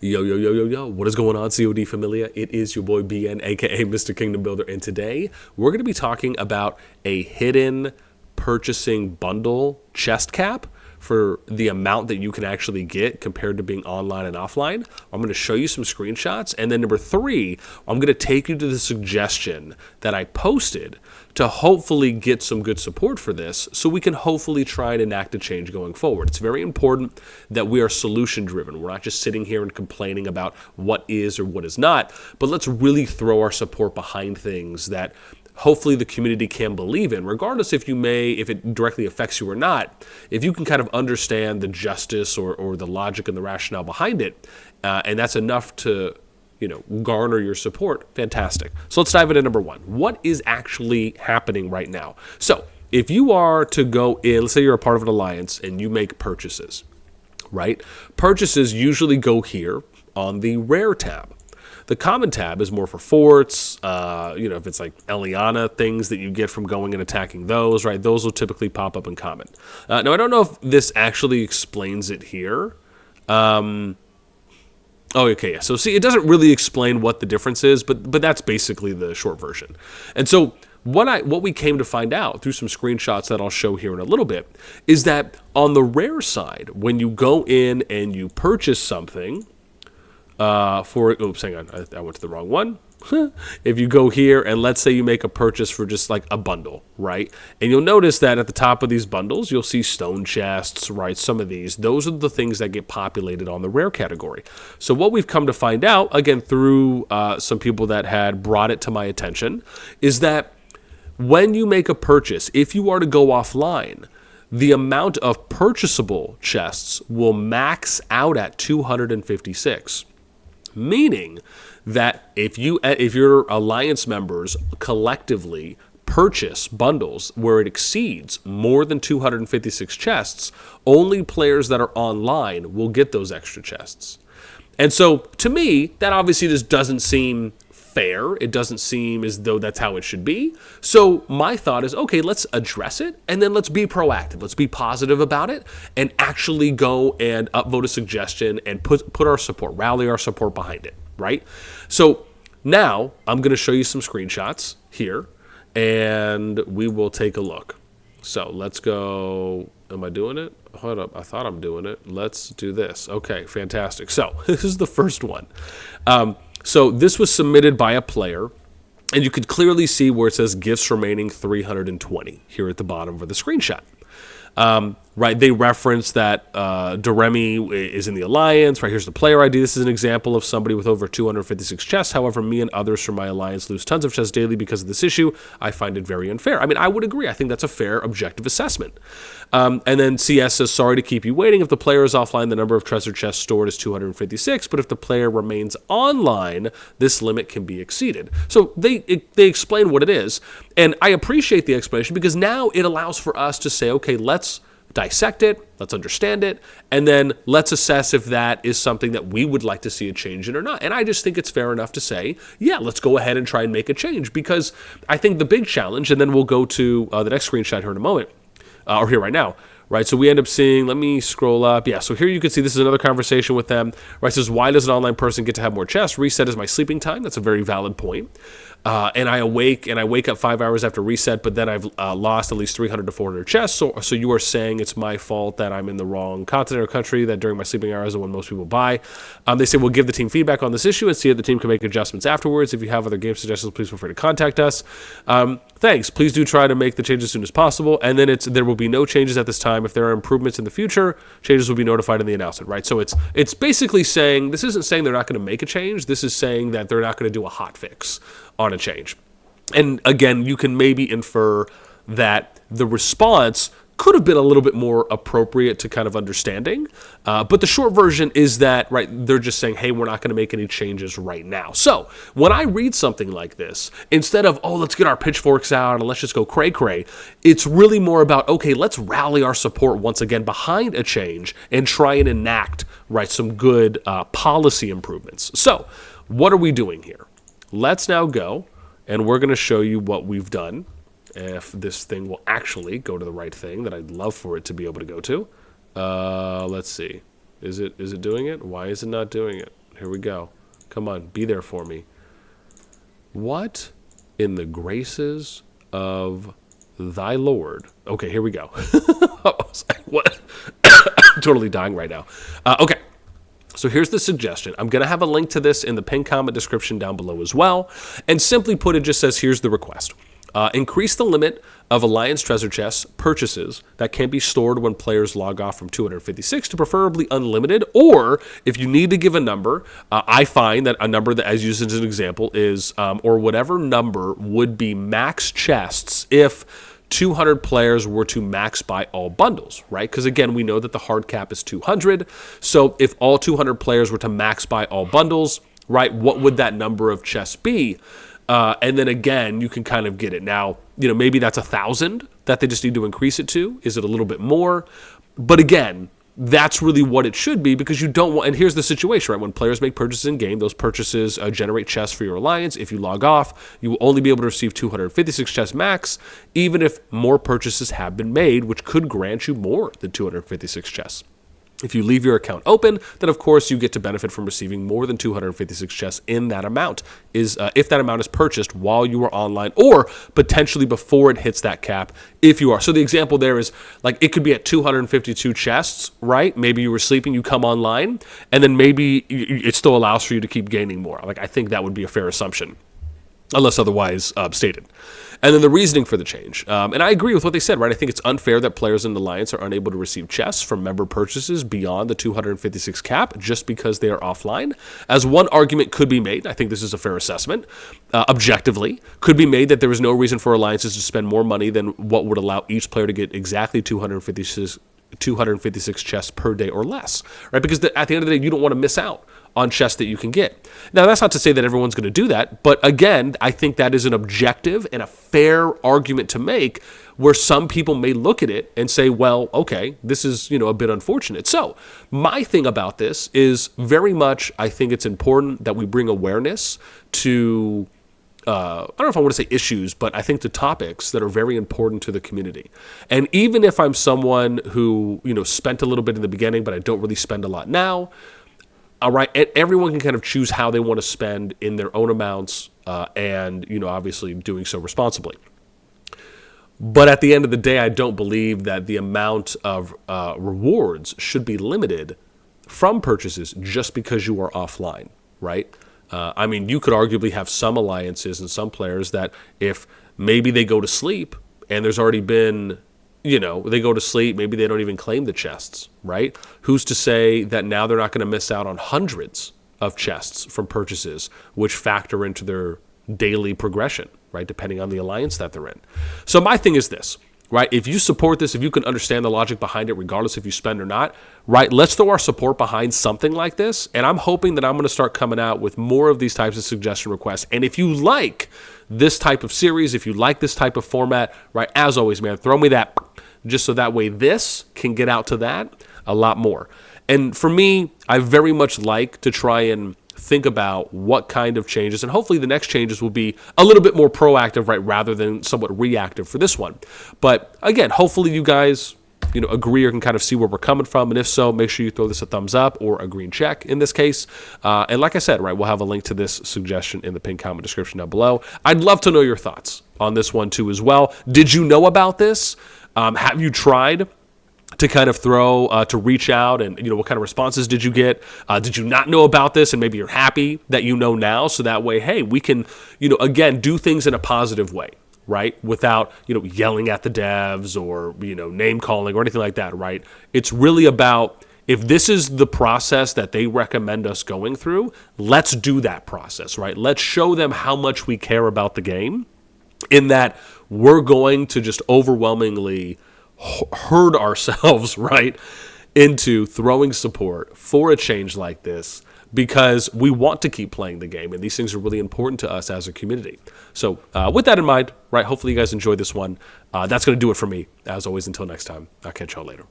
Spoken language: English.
Yo, yo, yo, yo, yo. What is going on, COD Familia? It is your boy BN, aka Mr. Kingdom Builder, and today we're going to be talking about a hidden purchasing bundle chest cap for the amount that you can actually get compared to being online and offline. I'm going to show you some screenshots, and then number 3, I'm going to take you to the suggestion that I posted to hopefully get some good support for this so we can hopefully try and enact a change going forward. It's very important that we are solution driven. We're not just sitting here and complaining about what is or what is not, but let's really throw our support behind things that hopefully the community can believe in, regardless if it directly affects you or not. If you can kind of understand the justice or the logic and the rationale behind it, and that's enough to garner your support, fantastic. So let's dive into number 1. What is actually happening right now? So if you are to go in, let's say you're a part of an alliance and you make purchases, right? Purchases usually go here on the rare tab. The common tab is more for forts, if it's like Eliana, things that you get from going and attacking those, right? Those will typically pop up in common. Now, I don't know if this actually explains it here. Oh, okay, yeah. So see, it doesn't really explain what the difference is, but that's basically the short version. And so what we came to find out through some screenshots that I'll show here in a little bit is that on the rare side, when you go in and you purchase something, oops, hang on, I went to the wrong one. If you go here and let's say you make a purchase for just like a bundle, right? And you'll notice that at the top of these bundles, you'll see stone chests, right? Some of those are the things that get populated on the rare category. So what we've come to find out, again, through some people that had brought it to my attention, is that when you make a purchase, if you are to go offline, the amount of purchasable chests will max out at 256. Meaning that if your alliance members collectively purchase bundles where it exceeds more than 256 chests, only players that are online will get those extra chests. And so to me, that obviously just doesn't seem fair. It doesn't seem as though that's how it should be. So my thought is, okay, let's address it and then let's be proactive. Let's be positive about it and actually go and upvote a suggestion and put our support, rally our support behind it, right? So now I'm going to show you some screenshots here and we will take a look. So let's go. Am I doing it? Hold up. I thought I'm doing it. Let's do this. Okay, fantastic. So this is the first one. So this was submitted by a player, and you could clearly see where it says gifts remaining 320 here at the bottom of the screenshot. Right, they reference that Doremi is in the alliance. Right, here's the player ID. This is an example of somebody with over 256 chests. However, me and others from my alliance lose tons of chests daily because of this issue. I find it very unfair. I mean, I would agree. I think that's a fair, objective assessment. And then CS says, sorry to keep you waiting. If the player is offline, the number of treasure chests stored is 256. But if the player remains online, this limit can be exceeded. So they explain what it is. And I appreciate the explanation because now it allows for us to say, okay, let's dissect it, let's understand it, and then let's assess if that is something that we would like to see a change in or not. And I just think it's fair enough to say, yeah, let's go ahead and try and make a change, because I think the big challenge, and then we'll go to the next screenshot here in a moment, or here right now, right? So we end up seeing, let me scroll up. Yeah, so here you can see this is another conversation with them, right? It says, why does an online person get to have more chests? Reset is my sleeping time. That's a very valid point. And I wake up 5 hours after reset, but then I've lost at least 300 to 400 chests. So you are saying it's my fault that I'm in the wrong continent or country, that during my sleeping hours is when most people buy. They say, we'll give the team feedback on this issue and see if the team can make adjustments afterwards. If you have other game suggestions, please feel free to contact us. Thanks. Please do try to make the changes as soon as possible. And then there will be no changes at this time. If there are improvements in the future, changes will be notified in the announcement, right? So it's basically saying, this isn't saying they're not going to make a change. This is saying that they're not going to do a hot fix on a change. And again, you can maybe infer that the response could have been a little bit more appropriate to kind of understanding. But the short version is that, right, they're just saying, hey, we're not going to make any changes right now. So when I read something like this, instead of, oh, let's get our pitchforks out and let's just go cray-cray, it's really more about, okay, let's rally our support once again behind a change and try and enact, right, some good policy improvements. So what are we doing here? Let's now go, and we're going to show you what we've done. If this thing will actually go to the right thing that I'd love for it to be able to go to. Let's see. Is it doing it? Why is it not doing it? Here we go. Come on, be there for me. What in the graces of thy Lord? Okay, here we go. I was like, what? I'm totally dying right now. Okay. So here's the suggestion. I'm going to have a link to this in the pinned comment description down below as well. And simply put, it just says, here's the request. Increase the limit of Alliance treasure chests purchases that can be stored when players log off from 256 to preferably unlimited. Or if you need to give a number, I find that a number that, as used as an example, is or whatever number would be max chests if 200 players were to max buy all bundles, right? Because again, we know that the hard cap is 200. So if all 200 players were to max buy all bundles, right, what would that number of chests be? And then again, you can kind of get it. Now, maybe that's 1,000 that they just need to increase it to. Is it a little bit more? But again, that's really what it should be, because you don't want, and here's the situation, right? When players make purchases in game, those purchases generate chests for your alliance. If you log off, you will only be able to receive 256 chests max, even if more purchases have been made, which could grant you more than 256 chests. If you leave your account open, then of course you get to benefit from receiving more than 256 chests in that amount, if that amount is purchased while you are online or potentially before it hits that cap if you are. So the example there is, like, it could be at 252 chests, right? Maybe you were sleeping, you come online, and then maybe it still allows for you to keep gaining more. Like, I think that would be a fair assumption, unless otherwise stated. And then the reasoning for the change. And I agree with what they said, right? I think it's unfair that players in the Alliance are unable to receive chests from member purchases beyond the 256 cap just because they are offline. As one argument could be made, I think this is a fair assessment, objectively, could be made that there is no reason for Alliances to spend more money than what would allow each player to get exactly 256 chests per day or less, right? Because at the end of the day, you don't want to miss out on chests that you can get. Now, that's not to say that everyone's going to do that, but again, I think that is an objective and a fair argument to make, where some people may look at it and say, well, okay, this is, a bit unfortunate. So my thing about this is very much, I think it's important that we bring awareness to I don't know if I want to say issues, but I think to topics that are very important to the community. And even if I'm someone who, spent a little bit in the beginning, but I don't really spend a lot now, all right, everyone can kind of choose how they want to spend in their own amounts and, obviously doing so responsibly. But at the end of the day, I don't believe that the amount of rewards should be limited from purchases just because you are offline, right? I mean, you could arguably have some alliances and some players that if maybe they go to sleep and there's already been, they go to sleep, maybe they don't even claim the chests, right? Who's to say that now they're not going to miss out on hundreds of chests from purchases, which factor into their daily progression, right? Depending on the alliance that they're in. So my thing is this, right? If you support this, if you can understand the logic behind it, regardless if you spend or not, right? Let's throw our support behind something like this. And I'm hoping that I'm going to start coming out with more of these types of suggestion requests. And if you like this type of series, if you like this type of format, right? As always, man, throw me that, just so that way this can get out to that a lot more. And for me, I very much like to try and think about what kind of changes, and hopefully the next changes will be a little bit more proactive, right, rather than somewhat reactive for this one. But again, hopefully you guys, agree or can kind of see where we're coming from. And if so, make sure you throw this a thumbs up or a green check in this case. And like I said, right, we'll have a link to this suggestion in the pinned comment description down below. I'd love to know your thoughts on this one too as well. Did you know about this? Have you tried to kind of to reach out, and what kind of responses did you get? Did you not know about this, and maybe you're happy that you know now, so that way, hey, we can again do things in a positive way, right? Without yelling at the devs or name calling or anything like that, right? It's really about, if this is the process that they recommend us going through, let's do that process, right? Let's show them how much we care about the game, in that we're going to just overwhelmingly herd ourselves, right, into throwing support for a change like this, because we want to keep playing the game, and these things are really important to us as a community. So with that in mind, right, hopefully you guys enjoyed this one. That's going to do it for me. As always, until next time, I'll catch y'all later.